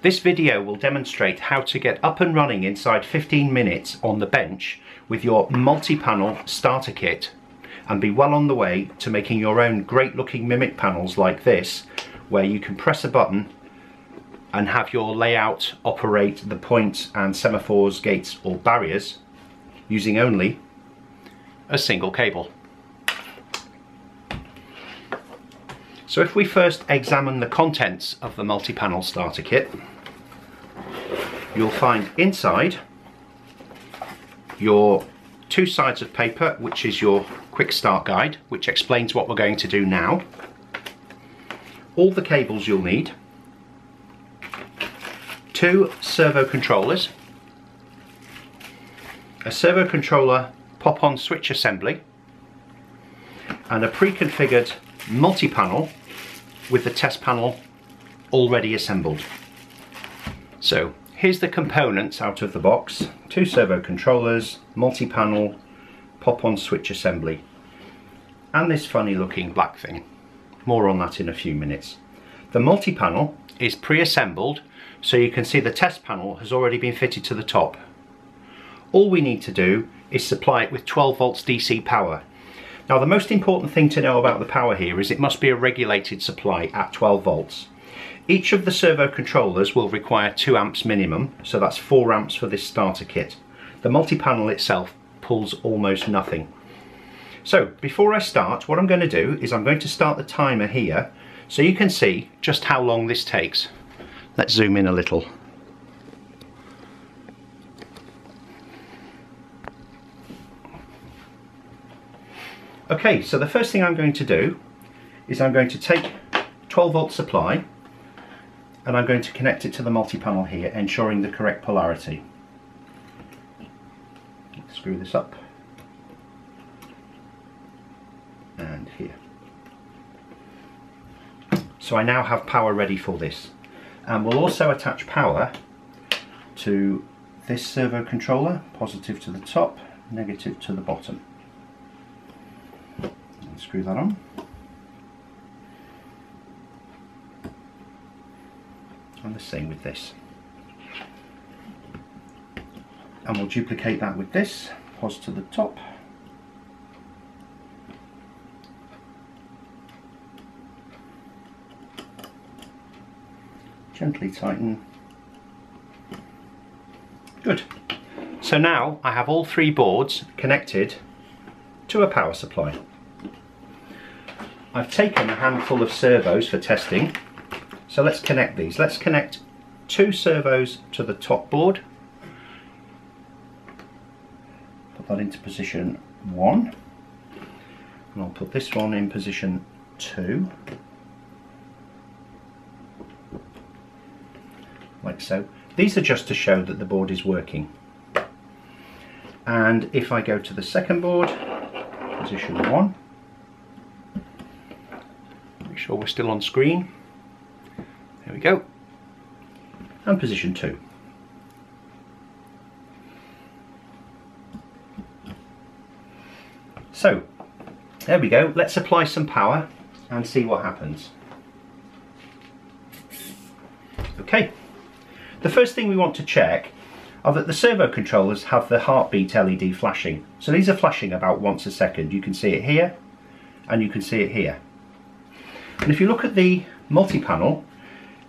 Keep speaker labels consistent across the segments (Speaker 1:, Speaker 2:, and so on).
Speaker 1: This video will demonstrate how to get up and running inside 15 minutes on the bench with your multi-panel starter kit and be well on the way to making your own great looking mimic panels like this, where you can press a button and have your layout operate the points and semaphores, gates or barriers using only a single cable. So if we first examine the contents of the multi-panel starter kit, you'll find inside your two sides of paper, which is your quick start guide, which explains what we're going to do now, all the cables you'll need, two servo controllers, a servo controller pop-on switch assembly, and a pre-configured multi-panel with the test panel already assembled. So here's the components out of the box: two servo controllers, multi-panel, pop-on switch assembly, and this funny looking black thing. More on that in a few minutes. The multi-panel is pre-assembled, so you can see the test panel has already been fitted to the top. All we need to do is supply it with 12 volts DC power. Now the most important thing to know about the power here is it must be a regulated supply at 12 volts. Each of the servo controllers will require 2 amps minimum, so that's 4 amps for this starter kit. The multi-panel itself pulls almost nothing. So before I start, what I'm going to do is I'm going to start the timer here so you can see just how long this takes. Let's zoom in a little. Okay, so the first thing I'm going to do is I'm going to take 12 volt supply and I'm going to connect it to the multi-panel here, ensuring the correct polarity. Screw this up and here. So I now have power ready for this, and we'll also attach power to this servo controller, positive to the top, negative to the bottom. Screw that on. And the same with this. And we'll duplicate that with this, pos to the top. Gently tighten. Good. So now I have all 3 boards connected to a power supply. I've taken a handful of servos for testing, so let's connect these. Let's connect 2 servos to the top board. Put that into position 1, and I'll put this one in position 2, like so. These are just to show that the board is working. And if I go to the second board, position 1, make sure we're still on screen. There we go. And position 2. So, there we go. Let's apply some power and see what happens. Okay. The first thing we want to check are that the servo controllers have the heartbeat LED flashing. So these are flashing about once a second. You can see it here and you can see it here. And if you look at the multi-panel,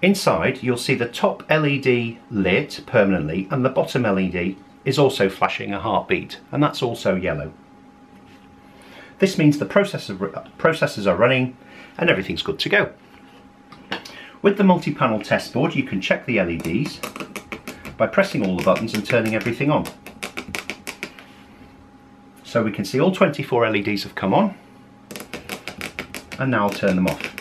Speaker 1: inside you'll see the top LED lit permanently and the bottom LED is also flashing a heartbeat, and that's also yellow. This means the processors are running and everything's good to go. With the multi-panel test board you can check the LEDs by pressing all the buttons and turning everything on. So we can see all 24 LEDs have come on, and now I'll turn them off.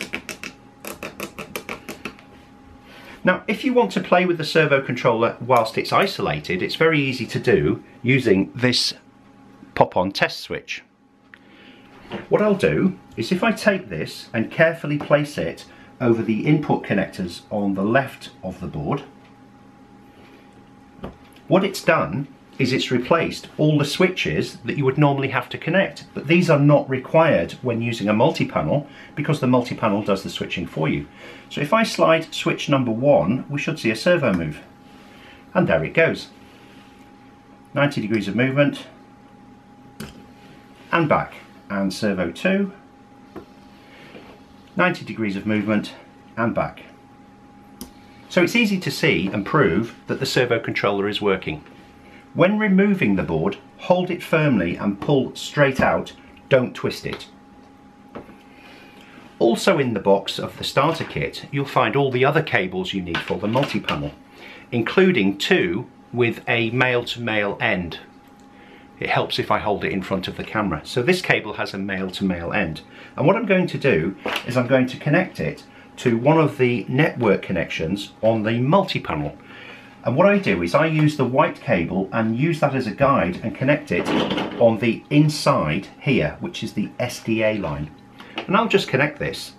Speaker 1: Now if you want to play with the servo controller whilst it's isolated, it's very easy to do using this pop-on test switch. What I'll do is, if I take this and carefully place it over the input connectors on the left of the board, what it's done is it's replaced all the switches that you would normally have to connect, but these are not required when using a multi-panel because the multi-panel does the switching for you. So if I slide switch number 1, we should see a servo move, and there it goes. 90 degrees of movement and back, and servo 2, 90 degrees of movement and back. So it's easy to see and prove that the servo controller is working. When removing the board, hold it firmly and pull straight out, don't twist it. Also in the box of the starter kit, you'll find all the other cables you need for the multi-panel, including 2 with a male-to-male end. It helps if I hold it in front of the camera. So this cable has a male-to-male end. And what I'm going to do is I'm going to connect it to one of the network connections on the multi-panel. And what I do is I use the white cable and use that as a guide and connect it on the inside here, which is the SDA line. And I'll just connect this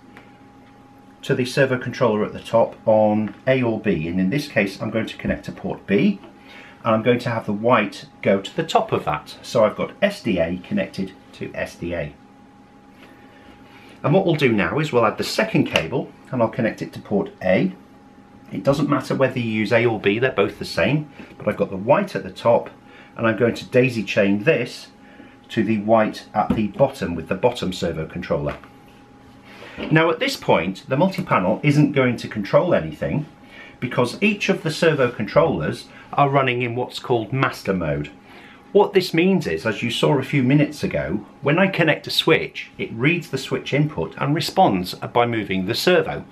Speaker 1: to the servo controller at the top on A or B. And in this case, I'm going to connect to port B, and I'm going to have the white go to the top of that. So I've got SDA connected to SDA. And what we'll do now is we'll add the second cable and I'll connect it to port A. It doesn't matter whether you use A or B, they're both the same, but I've got the white at the top and I'm going to daisy chain this to the white at the bottom with the bottom servo controller. Now at this point, the multi-panel isn't going to control anything because each of the servo controllers are running in what's called master mode. What this means is, as you saw a few minutes ago, when I connect a switch, it reads the switch input and responds by moving the servo.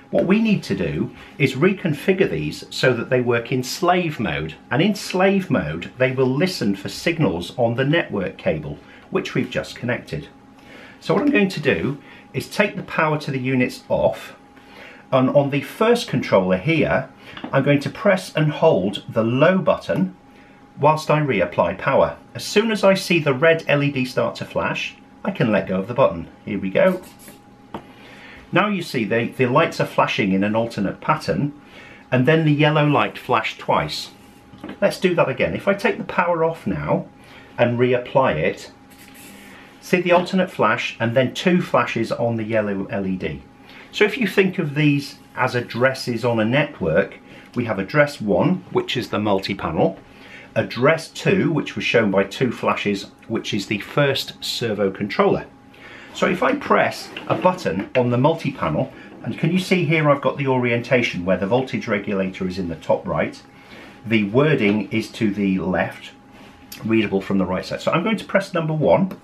Speaker 1: What we need to do is reconfigure these so that they work in slave mode, and in slave mode they will listen for signals on the network cable which we've just connected. So what I'm going to do is take the power to the units off, and on the first controller here I'm going to press and hold the low button whilst I reapply power. As soon as I see the red LED start to flash, I can let go of the button. Here we go. Now you see the lights are flashing in an alternate pattern, and then the yellow light flashed twice. Let's do that again. If I take the power off now and reapply it, see the alternate flash and then 2 flashes on the yellow LED. So if you think of these as addresses on a network, we have address 1, which is the multi-panel, address 2, which was shown by 2 flashes, which is the first servo controller. So if I press a button on the multi-panel, and can you see here I've got the orientation where the voltage regulator is in the top right, the wording is to the left, readable from the right side. So I'm going to press number 1.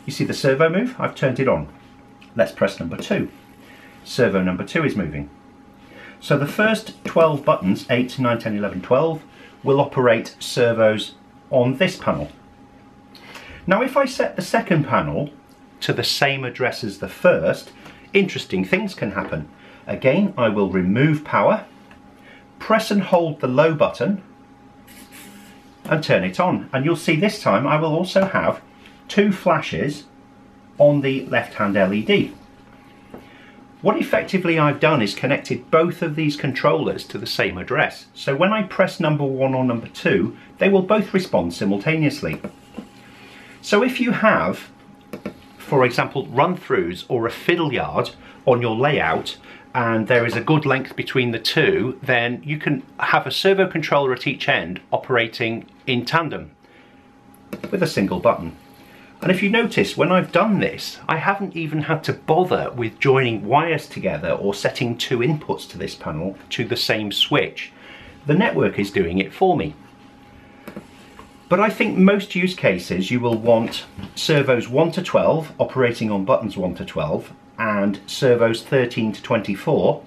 Speaker 1: You see the servo move? I've turned it on. Let's press number 2. Servo number 2 is moving. So the first 12 buttons, 8, 9, 10, 11, 12, will operate servos on this panel. Now if I set the second panel to the same address as the first, interesting things can happen. Again, I will remove power, press and hold the low button and turn it on, and you'll see this time I will also have 2 flashes on the left hand LED. What effectively I've done is connected both of these controllers to the same address. So when I press number 1 or number 2, they will both respond simultaneously. So if you have, for example, run-throughs or a fiddle yard on your layout, and there is a good length between the two, then you can have a servo controller at each end operating in tandem with a single button. And if you notice, when I've done this, I haven't even had to bother with joining wires together or setting 2 inputs to this panel to the same switch. The network is doing it for me. But I think most use cases you will want servos 1 to 12 operating on buttons 1 to 12 and servos 13 to 24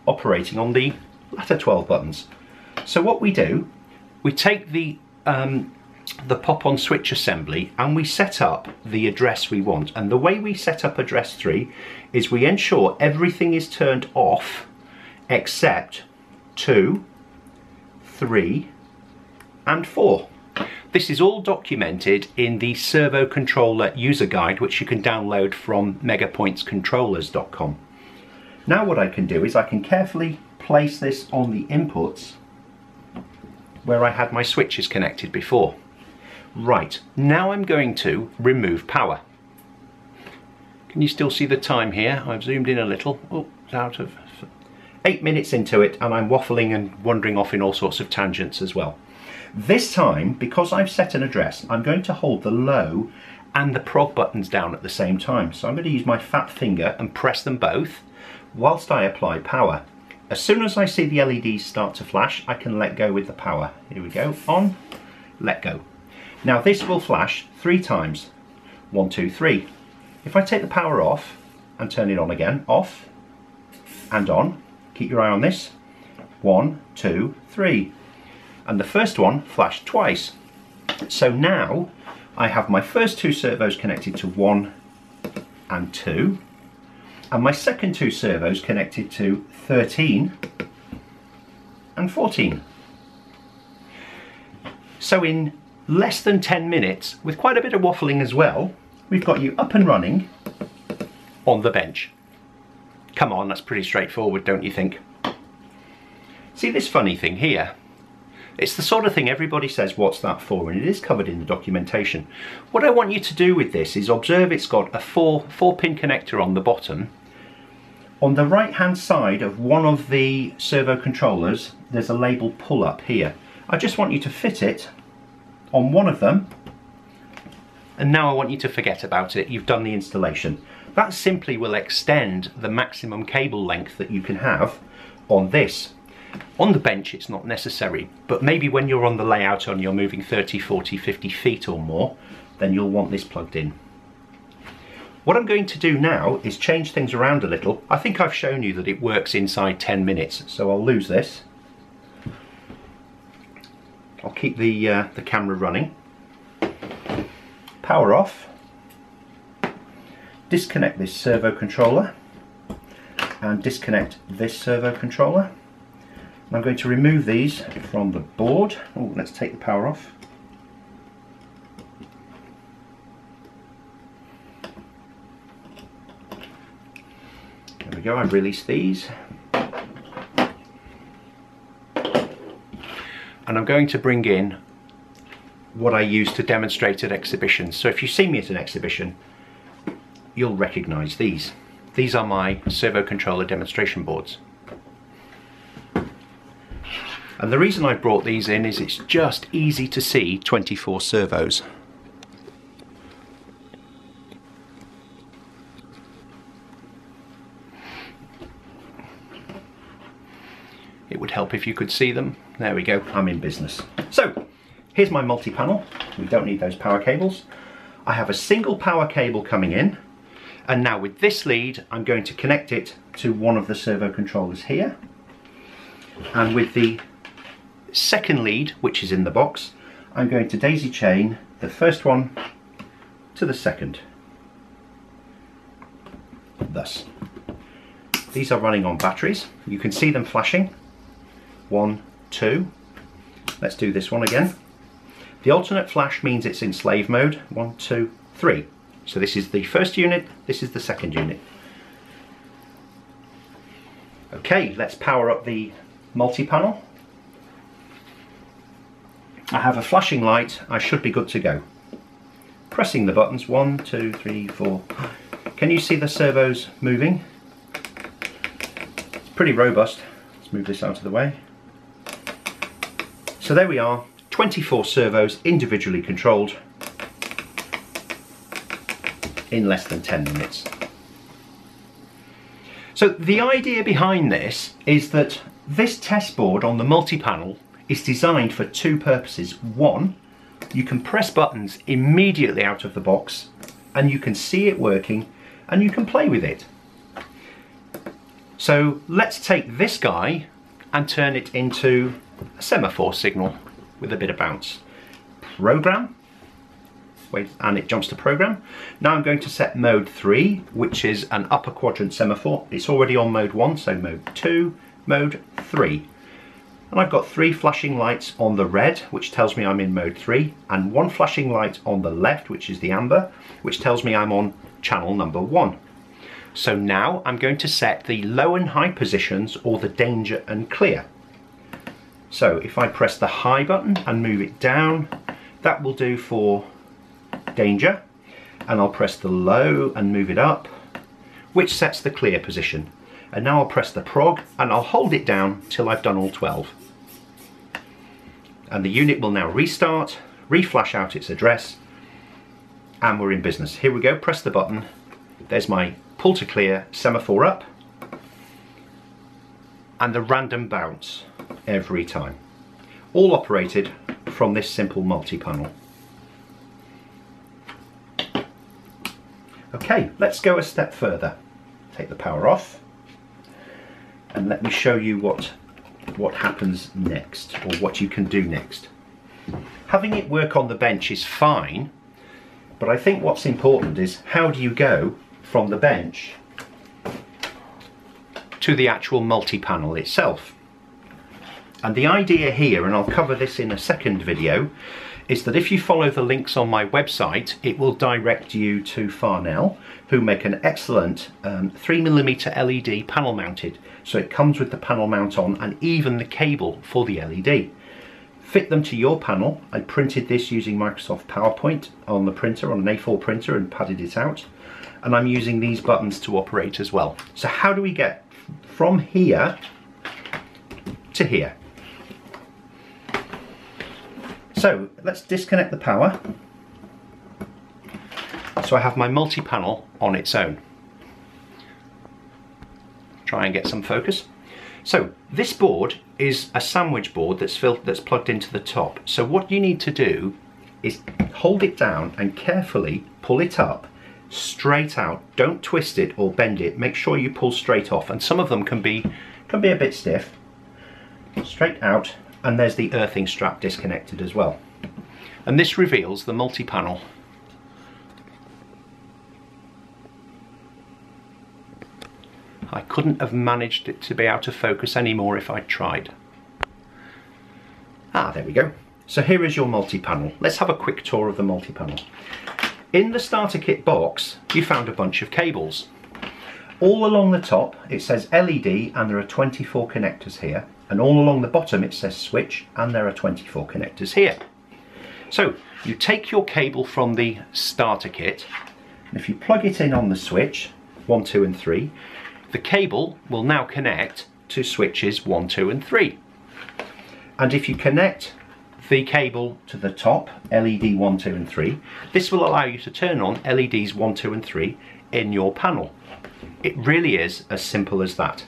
Speaker 1: operating on the latter 12 buttons. So what we do, we take the pop-on switch assembly and we set up the address we want. And the way we set up address 3 is we ensure everything is turned off except 2, 3 and 4. This is all documented in the Servo Controller user guide, which you can download from MegaPointsControllers.com. Now what I can do is I can carefully place this on the inputs where I had my switches connected before. Right, now I'm going to remove power. Can you still see the time here? I've zoomed in a little. Oh, it's out of 8 minutes into it, and I'm waffling and wandering off in all sorts of tangents as well. This time, because I've set an address, I'm going to hold the low and the prog buttons down at the same time. So I'm going to use my fat finger and press them both whilst I apply power. As soon as I see the LEDs start to flash, I can let go with the power. Here we go, on, let go. Now this will flash 3 times. 1, 2, 3. If I take the power off and turn it on again, off and on, keep your eye on this, 1, 2, 3. And the first one flashed twice. So now I have my first 2 servos connected to 1 and 2, and my second 2 servos connected to 13 and 14. So in less than 10 minutes, with quite a bit of waffling as well, we've got you up and running on the bench. Come on, that's pretty straightforward, don't you think? See this funny thing here? It's the sort of thing everybody says, what's that for? And it is covered in the documentation. What I want you to do with this is observe it's got a 4-pin connector on the bottom. On the right hand side of one of the servo controllers, there's a label pull up here. I just want you to fit it on one of them, and now I want you to forget about it. You've done the installation. That simply will extend the maximum cable length that you can have on this. On the bench it's not necessary, but maybe when you're on the layout and you're moving 30, 40, 50 feet or more, then you'll want this plugged in. What I'm going to do now is change things around a little. I think I've shown you that it works inside 10 minutes, so I'll lose this. I'll keep the camera running. Power off. Disconnect this servo controller and disconnect this servo controller. I'm going to remove these from the board. Oh, let's take the power off. There we go, I've released these. And I'm going to bring in what I use to demonstrate at exhibitions. So if you see me at an exhibition, you'll recognise these. These are my servo controller demonstration boards. And the reason I brought these in is it's just easy to see 24 servos. It would help if you could see them. There we go, I'm in business. So, here's my multi-panel. We don't need those power cables. I have a single power cable coming in, and now with this lead, I'm going to connect it to one of the servo controllers here. And with the second lead, which is in the box, I'm going to daisy chain the first one to the second. Thus. These are running on batteries. You can see them flashing. 1, 2. Let's do this one again. The alternate flash means it's in slave mode. 1, 2, 3. So this is the first unit, this is the second unit. Okay, let's power up the multi-panel. I have a flashing light, I should be good to go. Pressing the buttons, 1, 2, 3, 4. Can you see the servos moving? Pretty robust. Let's move this out of the way. So there we are, 24 servos individually controlled in less than 10 minutes. So the idea behind this is that this test board on the multi-panel is designed for 2 purposes. One, you can press buttons immediately out of the box and you can see it working and you can play with it. So let's take this guy and turn it into a semaphore signal with a bit of bounce. Program. Wait, and it jumps to program. Now I'm going to set mode 3, which is an upper quadrant semaphore. It's already on mode 1, so mode 2, mode 3. And I've got 3 flashing lights on the red, which tells me I'm in mode 3, and 1 flashing light on the left, which is the amber, which tells me I'm on channel number 1. So now I'm going to set the low and high positions, or the danger and clear. So if I press the high button and move it down, that will do for danger. And I'll press the low and move it up, which sets the clear position. And now I'll press the prog and I'll hold it down till I've done all 12. And the unit will now restart, reflash out its address, and we're in business. Here we go, press the button. There's my pull to clear semaphore up, and the random bounce every time. All operated from this simple multi-panel. Okay, let's go a step further. Take the power off, and let me show you what happens next, or what you can do next. Having it work on the bench is fine, but I think what's important is how do you go from the bench to the actual multi-panel itself. And the idea here, and I'll cover this in a second video, is that if you follow the links on my website, it will direct you to Farnell, who make an excellent 3mm LED panel mounted. So it comes with the panel mount on and even the cable for the LED. Fit them to your panel. I printed this using Microsoft PowerPoint on the printer, on an A4 printer, and padded it out. And I'm using these buttons to operate as well. So how do we get from here to here? So let's disconnect the power. So I have my multi-panel on its own. Try and get some focus. So this board is a sandwich board that's plugged into the top. So what you need to do is hold it down and carefully pull it up straight out. Don't twist it or bend it. Make sure you pull straight off, and some of them can be a bit stiff. Straight out, and there's the earthing strap disconnected as well. And this reveals the multi-panel. I couldn't have managed it to be out of focus anymore if I'd tried. Ah, there we go. So here is your multi-panel. Let's have a quick tour of the multi-panel. In the starter kit box, you found a bunch of cables. All along the top, it says LED, and there are 24 connectors here. And all along the bottom, it says switch, and there are 24 connectors here. So you take your cable from the starter kit, and if you plug it in on the switch, 1, 2, and 3, the cable will now connect to switches 1, 2, and 3. And if you connect the cable to the top, LED 1, 2, and 3, this will allow you to turn on LEDs 1, 2, and 3 in your panel. It really is as simple as that.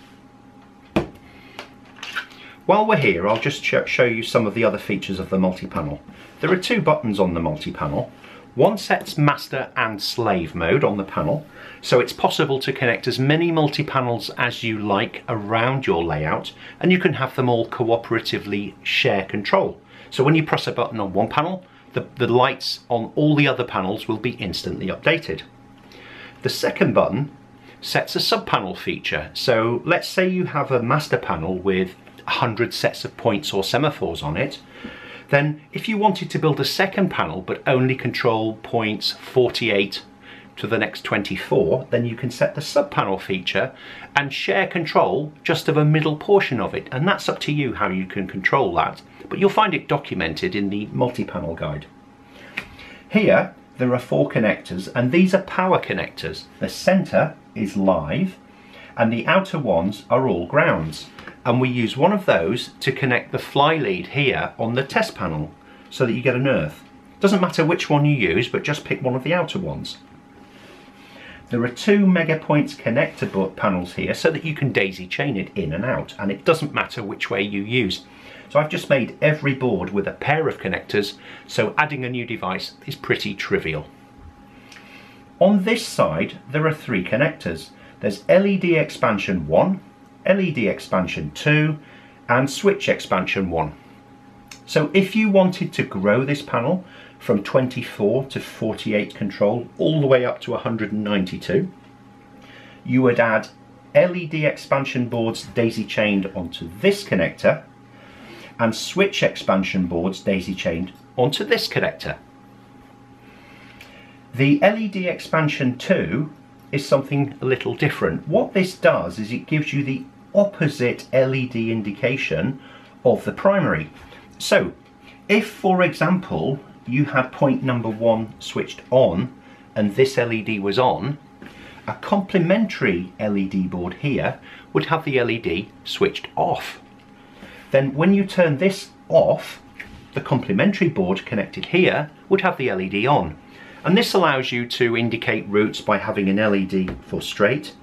Speaker 1: While we're here, I'll just show you some of the other features of the multi-panel. There are 2 buttons on the multi-panel. One sets master and slave mode on the panel, so it's possible to connect as many multi-panels as you like around your layout, and you can have them all cooperatively share control. So when you press a button on one panel, the lights on all the other panels will be instantly updated. The second button sets a sub-panel feature. So let's say you have a master panel with 100 sets of points or semaphores on it. Then if you wanted to build a second panel but only control points 48 to the next 24, then you can set the sub-panel feature and share control just of a middle portion of it. And that's up to you how you can control that, but you'll find it documented in the multi-panel guide. Here there are 4 connectors, and these are power connectors. The center is live and the outer ones are all grounds. And we use one of those to connect the fly lead here on the test panel so that you get an earth. Doesn't matter which one you use, but just pick one of the outer ones. There are 2 MegaPoints connector panels here so that you can daisy chain it in and out, and it doesn't matter which way you use. So I've just made every board with a pair of connectors, so adding a new device is pretty trivial. On this side there are 3 connectors. There's LED expansion 1, LED expansion 2, and switch expansion 1. So if you wanted to grow this panel from 24 to 48 control all the way up to 192, you would add LED expansion boards daisy chained onto this connector and switch expansion boards daisy chained onto this connector. The LED expansion 2 is something a little different. What this does is it gives you the opposite LED indication of the primary. So if, for example, you had point number 1 switched on and this LED was on, a complementary LED board here would have the LED switched off. Then when you turn this off, the complementary board connected here would have the LED on. And this allows you to indicate routes by having an LED for straight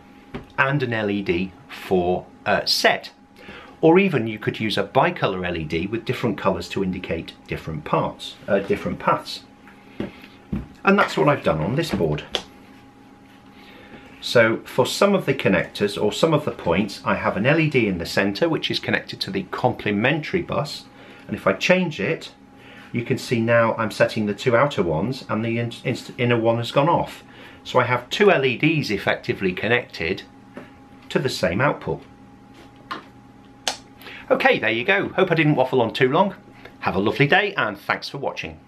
Speaker 1: and an LED for set. Or even you could use a bicolor LED with different colors to indicate different paths. And that's what I've done on this board. So for some of the connectors or some of the points, I have an LED in the center which is connected to the complementary bus. And if I change it, you can see now I'm setting the 2 outer ones and the inner one has gone off. So I have 2 LEDs effectively connected to the same output. Okay, there you go. Hope I didn't waffle on too long. Have a lovely day and thanks for watching.